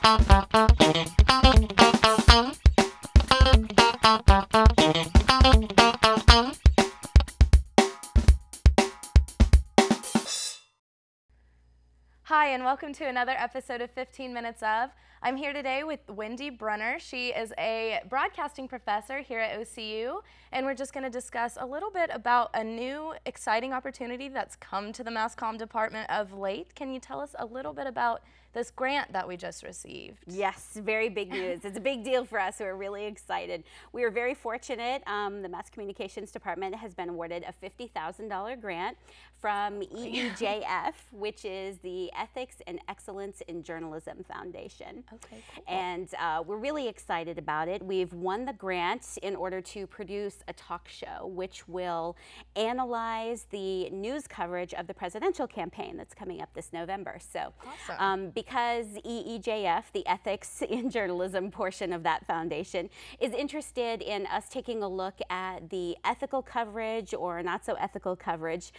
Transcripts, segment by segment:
Hi, and welcome to another episode of 15 Minutes Of. I'm here today with Wendy Brunner. She is a broadcasting professor here at OCU, and we're just going to discuss a little bit about a new exciting opportunity that's come to the Mass Comm department of late. Can you tell us a little bit about this grant that we just received? Yes, very big news. It's a big deal for us. We're really excited. We are very fortunate. The Mass Communications Department has been awarded a $50,000 grant from EEJF, which is the Ethics and Excellence in Journalism Foundation. Okay, cool. And we're really excited about it. We've won the grant in order to produce a talk show which will analyze the news coverage of the presidential campaign that's coming up this November. So awesome. Because EEJF, the Ethics in Journalism portion of that foundation, is interested in us taking a look at the ethical coverage or not so ethical coverage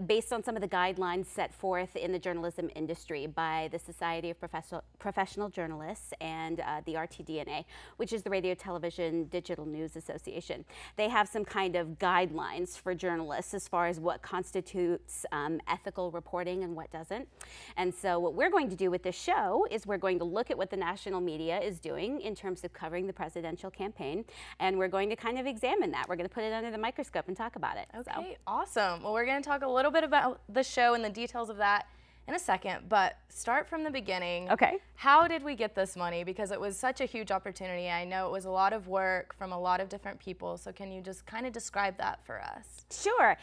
based on some of the guidelines set forth in the journalism industry by the Society of Professional Journalists and the RTDNA, which is the Radio Television Digital News Association. They have some kind of guidelines for journalists as far as what constitutes ethical reporting and what doesn't. And so what we're going to do with this show is we're going to look at what the national media is doing in terms of covering the presidential campaign, and we're going to kind of examine that. We're going to put it under the microscope and talk about it. Okay, awesome. Well, we're going to talk a little bit about the show and the details of that in a second, but start from the beginning. Okay. How did we get this money? Because it was such a huge opportunity. I know it was a lot of work from a lot of different people, so can you just kind of describe that for us? Sure.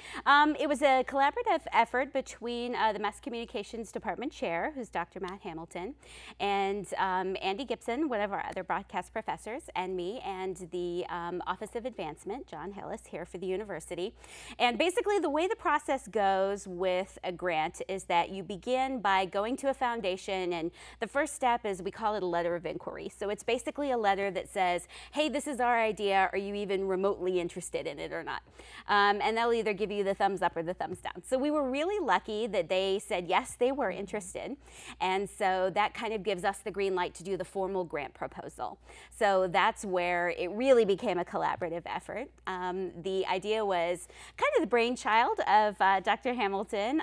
It was a collaborative effort between the Mass Communications Department Chair, who's Dr. Matt Hamilton, and Andy Gibson, one of our other broadcast professors, and me, and the Office of Advancement, John Hillis, here for the university. And basically the way the process goes with a grant is that you begin by going to a foundation, and the first step is we call it a letter of inquiry. So it's basically a letter that says, hey, this is our idea. Are you even remotely interested in it or not? And they'll either give you the thumbs up or the thumbs down. So we were really lucky that they said yes, they were interested. And so that kind of gives us the green light to do the formal grant proposal. So that's where it really became a collaborative effort. The idea was kind of the brainchild of Dr. Hamilton,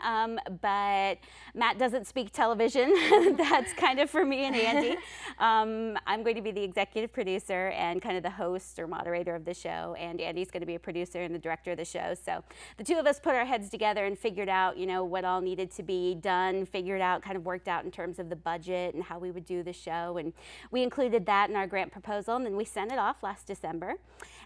but Matt doesn't speak television. That's kind of for me and Andy. I'm going to be the executive producer and kind of the host or moderator of the show, and Andy's going to be a producer and the director of the show. So the two of us put our heads together and figured out, you know, what all needed to be done, figured out, kind of worked out in terms of the budget and how we would do the show, and we included that in our grant proposal, and then we sent it off last December.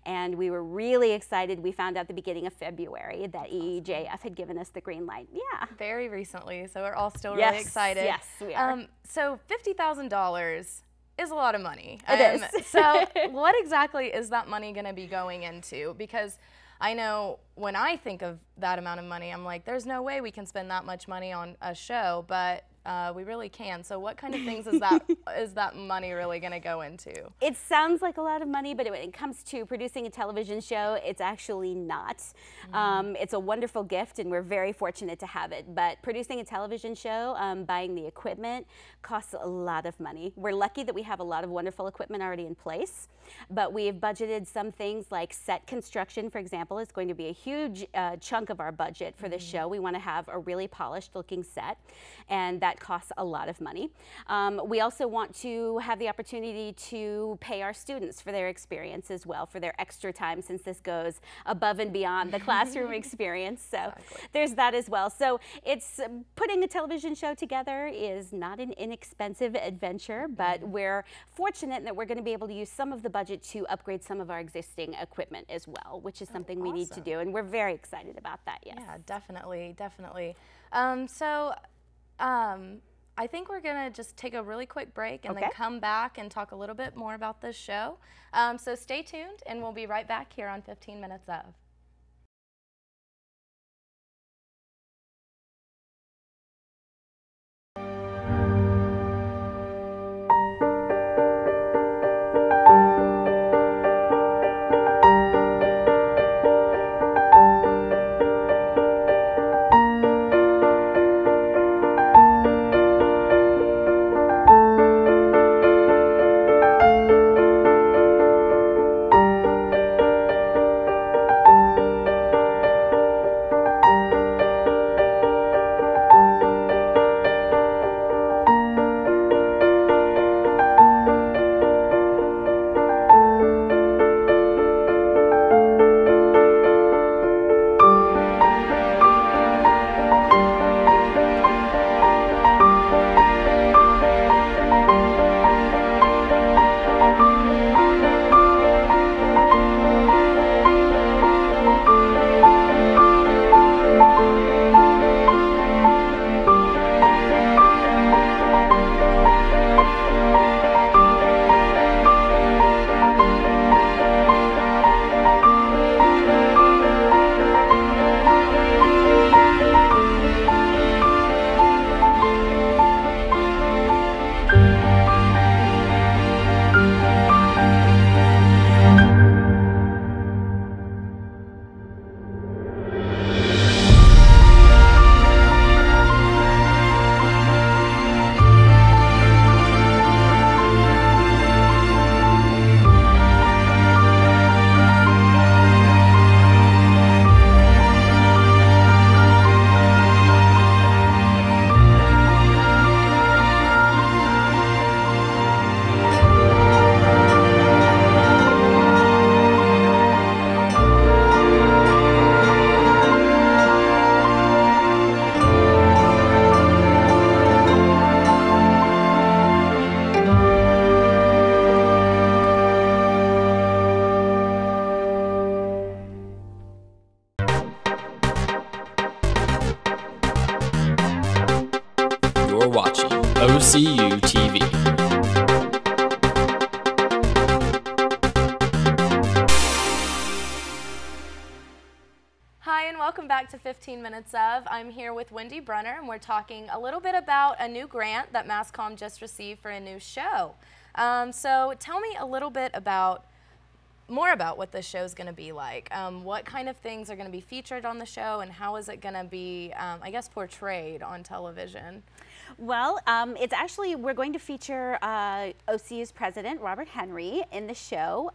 And we were really excited. We found out the beginning of February that EEJF had given us the green light. Yeah. Very recently, so we're all still really excited. Yes, we are. So $50,000 is a lot of money. It is. So what exactly is that money going to be going into? Because I know when I think of that amount of money, I'm like, there's no way we can spend that much money on a show, but we really can. So what kind of things is that money really going to go into? It sounds like a lot of money, but when it comes to producing a television show, it's actually not. It's a wonderful gift, and we're very fortunate to have it. But producing a television show, buying the equipment, costs a lot of money. We're lucky that we have a lot of wonderful equipment already in place, but we've budgeted some things like set construction, for example, is going to be a huge chunk of our budget for this show. We want to have a really polished looking set, and that costs a lot of money. We also want to have the opportunity to pay our students for their experience as well, for their extra time, since this goes above and beyond the classroom experience. So there's that as well. So it's putting a television show together is not an inexpensive adventure, but we're fortunate that we're going to be able to use some of the budget to upgrade some of our existing equipment as well, which is something we need to do, and we're very excited about that. Yes. Yeah, definitely, definitely. I think we're going to just take a really quick break and then come back and talk a little bit more about this show. So stay tuned, and we'll be right back here on 15 Minutes Of. watching OCU TV. Hi, and welcome back to 15 Minutes Of. I'm here with Wendy Brunner, and we're talking a little bit about a new grant that MassComm just received for a new show. So tell me a little bit more about what this show is going to be like. What kind of things are going to be featured on the show, and how is it going to be, I guess, portrayed on television? Well, it's actually, we're going to feature OCU's president, Robert Henry, in the show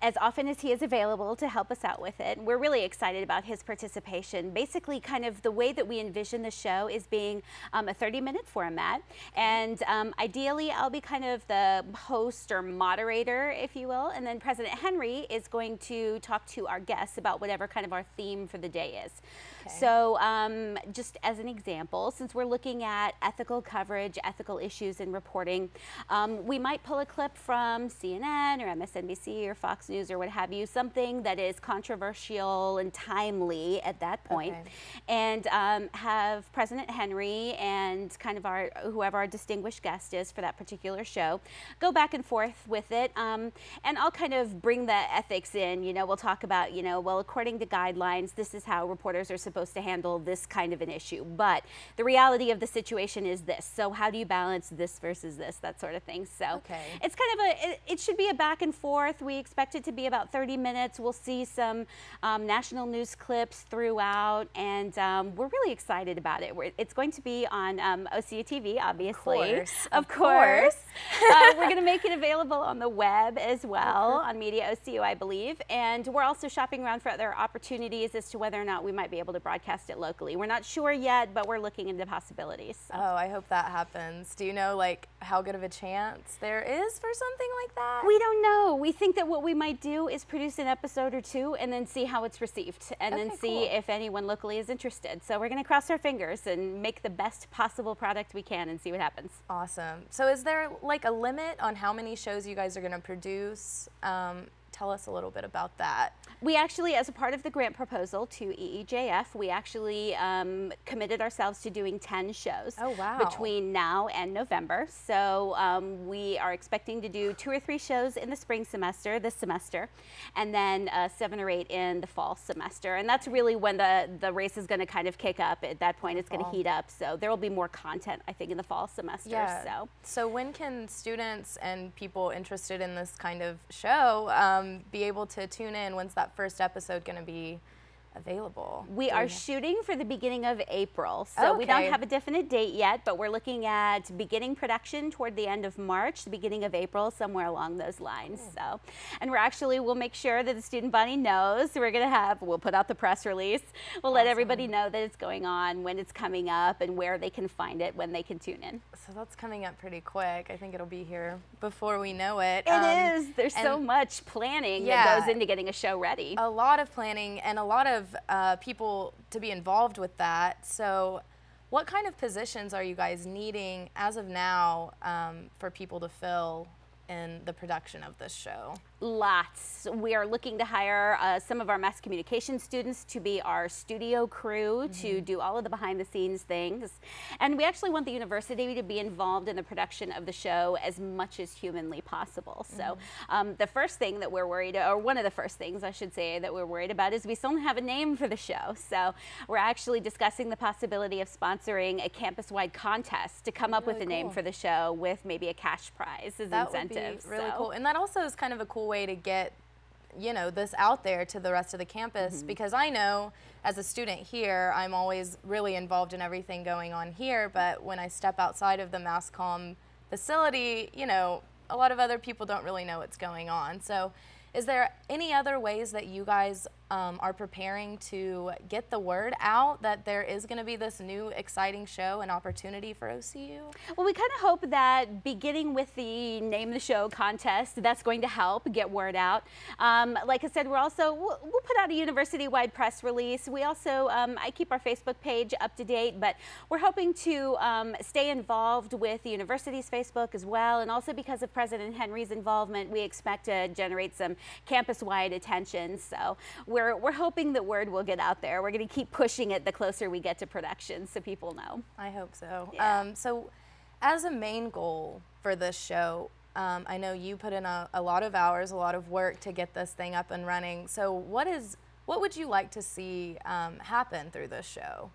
as often as he is available to help us out with it. We're really excited about his participation. Basically, kind of the way that we envision the show is being a 30-minute format, and ideally I'll be kind of the host or moderator, if you will, and then President Henry is going to talk to our guests about whatever kind of our theme for the day is. Okay. So just as an example, since we're looking at ethical coverage, ethical issues in reporting, we might pull a clip from CNN or MSNBC or Fox News or what have you, something that is controversial and timely at that point, okay, and have President Henry and kind of whoever our distinguished guest is for that particular show go back and forth with it, and I'll kind of bring the ethics in. You know, we'll talk about, you know, well, according to guidelines, this is how reporters are supposed to handle this kind of an issue, but the reality of the situation is this, so how do you balance this versus this, that sort of thing. So okay, it's kind of it should be a back and forth. We expect it to be about 30 minutes. We'll see some national news clips throughout, and we're really excited about it. It's going to be on OCU TV, obviously. Of course. We're going to make it available on the web as well, on Media OCU, I believe, and we're also shopping around for other opportunities as to whether or not we might be able to broadcast it locally. We're not sure yet, but we're looking into possibilities. So. Oh, I hope that happens. Do you know, like, how good of a chance there is for something like that? We don't know. We think that what we might do is produce an episode or two and then see how it's received, and then see if anyone locally is interested. So we're going to cross our fingers and make the best possible product we can and see what happens. Awesome. So is there like a limit on how many shows you guys are going to produce? Tell us a little bit about that. We actually, as a part of the grant proposal to EEJF, we actually committed ourselves to doing 10 shows between now and November. So we are expecting to do 2 or 3 shows in the spring semester, this semester, and then 7 or 8 in the fall semester. And that's really when the race is going to kind of kick up. At that point, it's going to heat up. So there will be more content, I think, in the fall semester. Yeah. So when can students and people interested in this kind of show be able to tune in? When's that first episode going to be available? We are shooting for the beginning of April, so we don't have a definite date yet, but we're looking at beginning production toward the end of March, the beginning of April, somewhere along those lines. So, and we'll make sure that the student body knows. We'll put out the press release. We'll let everybody know that it's going on, when it's coming up, and where they can find it, when they can tune in. So that's coming up pretty quick. I think it'll be here before we know it. It is. There's so much planning that goes into getting a show ready. A lot of planning and a lot of people to be involved with that. So what kind of positions are you guys needing as of now for people to fill in the production of this show? Lots. We are looking to hire some of our mass communication students to be our studio crew, to do all of the behind the scenes things. And we actually want the university to be involved in the production of the show as much as humanly possible. So the first thing that we're worried, or one of the first things I should say that we're worried about, is we still don't have a name for the show. So we're actually discussing the possibility of sponsoring a campus-wide contest to come up with a name for the show, with maybe a cash prize as incentive. Would be really cool. And that also is kind of a cool way to get, you know, this out there to the rest of the campus, because I know as a student here, I'm always really involved in everything going on here, but when I step outside of the MassComm facility, you know, a lot of other people don't really know what's going on. So is there any other ways that you guys are preparing to get the word out that there is going to be this new exciting show and opportunity for OCU? Well, we kind of hope that beginning with the Name the Show contest, that's going to help get word out. Like I said, we'll put out a university-wide press release. We also, I keep our Facebook page up to date, but we're hoping to stay involved with the university's Facebook as well, and also because of President Henry's involvement, we expect to generate some campus-wide attention. So we're hoping that word will get out there. We're going to keep pushing it the closer we get to production, so people know. I hope so. Yeah. So as a main goal for this show, I know you put in a lot of hours, a lot of work to get this thing up and running. So what would you like to see happen through this show?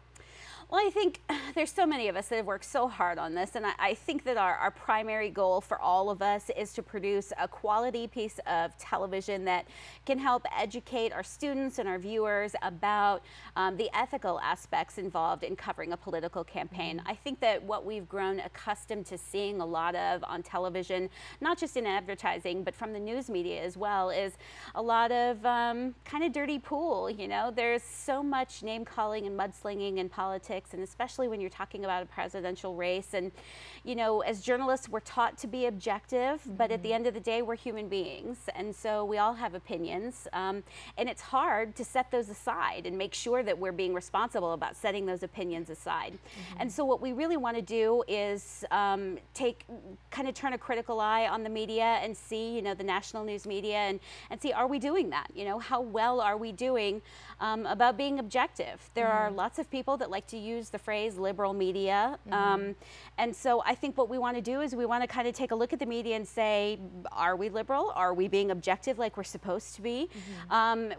Well, I think there's so many of us that have worked so hard on this, and I think that our primary goal for all of us is to produce a quality piece of television that can help educate our students and our viewers about the ethical aspects involved in covering a political campaign. I think that what we've grown accustomed to seeing a lot of on television, not just in advertising, but from the news media as well, is a lot of kind of dirty pool. You know, there's so much name calling and mudslinging in politics, and especially when you're talking about a presidential race. And, you know, as journalists, we're taught to be objective, but at the end of the day, we're human beings. And so we all have opinions. And it's hard to set those aside and make sure that we're being responsible about setting those opinions aside. And so what we really want to do is kind of turn a critical eye on the media and see, you know, the national news media and see, are we doing that? You know, how well are we doing about being objective? There are lots of people that like to use the phrase liberal media. And so I think what we want to do is we want to kind of take a look at the media and say, are we liberal? Are we being objective like we're supposed to be?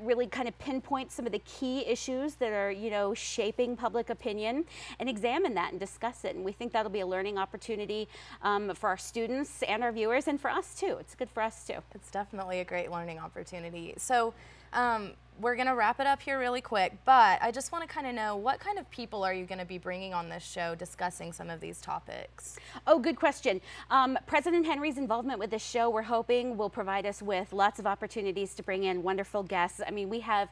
Really kind of pinpoint some of the key issues that are, you know, shaping public opinion and examine that and discuss it. And we think that'll be a learning opportunity for our students and our viewers, and for us too. It's good for us too. It's definitely a great learning opportunity. So we're going to wrap it up here really quick, but I just want to kind of know, what kind of people are you going to be bringing on this show discussing some of these topics? Oh, good question. President Henry's involvement with this show, we're hoping, will provide us with lots of opportunities to bring in wonderful guests. I mean, we have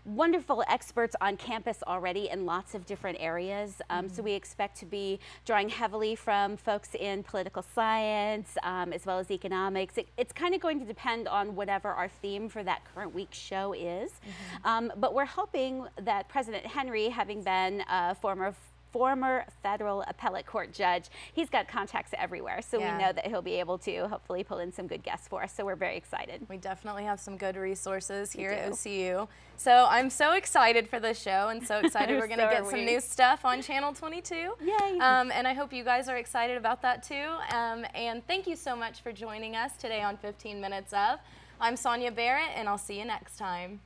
wonderful experts on campus already in lots of different areas. So we expect to be drawing heavily from folks in political science, as well as economics. It's kind of going to depend on whatever our theme for that current week's show is. But we're hoping that President Henry, having been a former federal appellate court judge, he's got contacts everywhere, so we know that he'll be able to hopefully pull in some good guests for us, so we're very excited. We definitely have some good resources here at OCU. So I'm so excited for this show, and so excited we're going to get some new stuff on Channel 22. Yay! And I hope you guys are excited about that too. And thank you so much for joining us today on 15 Minutes Of. I'm Sonya Barrett, and I'll see you next time.